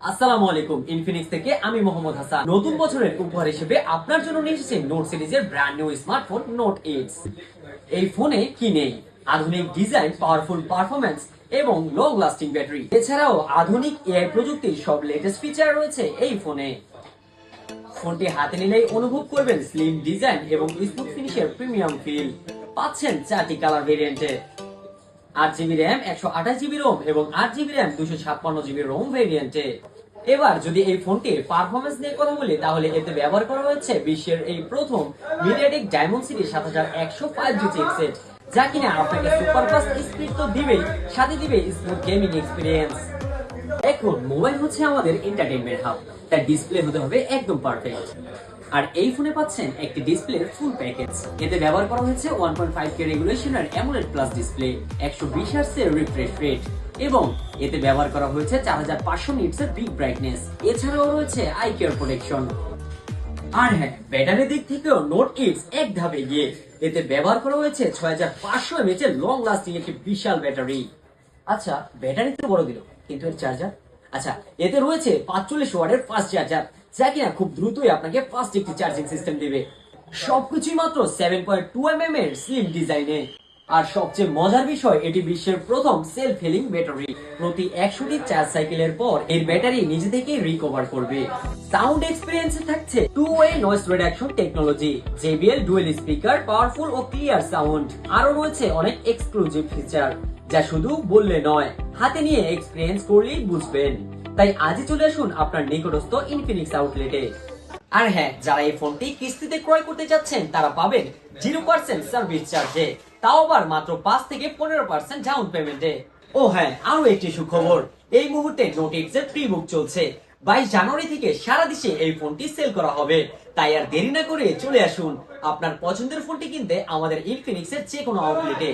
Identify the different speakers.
Speaker 1: আসসালামু আলাইকুম। ইনফিনিক্স থেকে আমি মোহাম্মদ হাসান। নতুন বছরের উপহার হিসেবে আপনার জন্য নিয়ে এসেছে নোট সিরিজের ব্র্যান্ড নিউ স্মার্টফোন নোট 8। এই ফোনে কি নেই? আধুনিক ডিজাইন, পাওয়ারফুল পারফরম্যান্স এবং লং লাস্টিং ব্যাটারি, এছাড়াও আধুনিক এআই প্রযুক্তির সব লেটেস্ট ফিচার রয়েছে এই ফোনে। ফোনটি হাতে নিলেই অনুভব করবেন স্লিম ডিজাইন এবং স্মুথ ফিনিশের প্রিমিয়াম ফিল। পাচ্ছেন 4টি কালার ভেরিয়েন্টে, 8 জিবি র্যাম, 128 জিবি রোম এবং 8 জিবি র্যাম 256 জিবি রোম ভেরিয়েন্টে। এবার যদি এই ফোনটির পারফরমেন্স নিয়ে কথা বলি, তাহলে এতে ব্যবহার করা হয়েছে বিশ্বের এই প্রথম MediaTek diamond city 7100 5G chipset, যা কিনা আপনাকে সুপার ফাস্ট স্পিড তো দিবেই, সাথে দিবে স্মুথ গেমিং এক্সপিরিয়েন্স। এখন মোবাইল হচ্ছে আমাদের এন্টারটেইনমেন্ট হাব, তার ডিসপ্লে হতে হবে একদম পারফেক্ট। আর এই ফোনে পাচ্ছেন একটি ডিসপ্লে ফুল প্যাকেজ। এতে ব্যবহার করা হয়েছে 1.5K রেগুলেশনের অ্যামোলেড প্লাস ডিসপ্লে, 120 হার্টজের রিফ্রেশ রেট এবং এতে ব্যবহার করা হয়েছে 4500 নিটসের বিগ ব্রাইটনেস। এছাড়াও রয়েছে আই কেয়ার প্রোটেকশন। আর হ্যাঁ, ব্যাটারি দিক থেকেও নোট 8 এক ধাপ এগিয়ে। এতে ব্যবহার করা হয়েছে 6500 mAh এর লং লাস্টিং একটি বিশাল ব্যাটারি। আচ্ছা, ব্যাটারি তো বড় দিল, কিন্তু এর চার্জার? আচ্ছা, এতে রয়েছে 45 ওয়াটের ফাস্ট চার্জার, যা কিনা খুব দ্রুতই আপনাকে ফাস্ট একটি চার্জিং সিস্টেম দিবে। সবকিছুই মাত্র 7.2 mm এর স্লিম ডিজাইনে। আর সবচেয়ে মজার বিষয়, এটি বিশ্বের প্রথম সেলফ হিলিং ব্যাটারি। প্রতি 100টি চার্জ সাইকেলের পর এর ব্যাটারি নিজে থেকেই রিকভার করবে। সাউন্ড এক্সপেরিয়েন্সে থাকছে two way noise reduction technology, JBL dual speaker, powerful ও ক্লিয়ার সাউন্ড। আরো রয়েছে অনেক এক্সক্লুসিভ ফিচার, যা শুধু বললে নয়, হাতে নিয়ে এক্সপেরিয়েন্স করলেই বুঝবেন। তাই আজই চলে আসুন আপনার নিকটস্থ ইনফিনিক্স আউটলেটে। আর হ্যাঁ, যারা এই ফোনটি কিস্তিতে ক্রয় করতে যাচ্ছেন, তারা পাবেন 0% সার্ভিস চার্জে, তাও আবার মাত্র 5 থেকে 15% ডাউন পেমেন্টে। ও হ্যাঁ, আরো একটি সুখবর, এই মুহূর্তে নোট 8 এর প্রি বুক চলছে। 22 জানুয়ারি থেকে সারা দেশে এই ফোনটি সেল করা হবে। তাই আর দেরি না করে চলে আসুন আপনার পছন্দের ফোনটি কিনতে আমাদের ইনফিনিক্স এর যে কোনো আউটলেটে।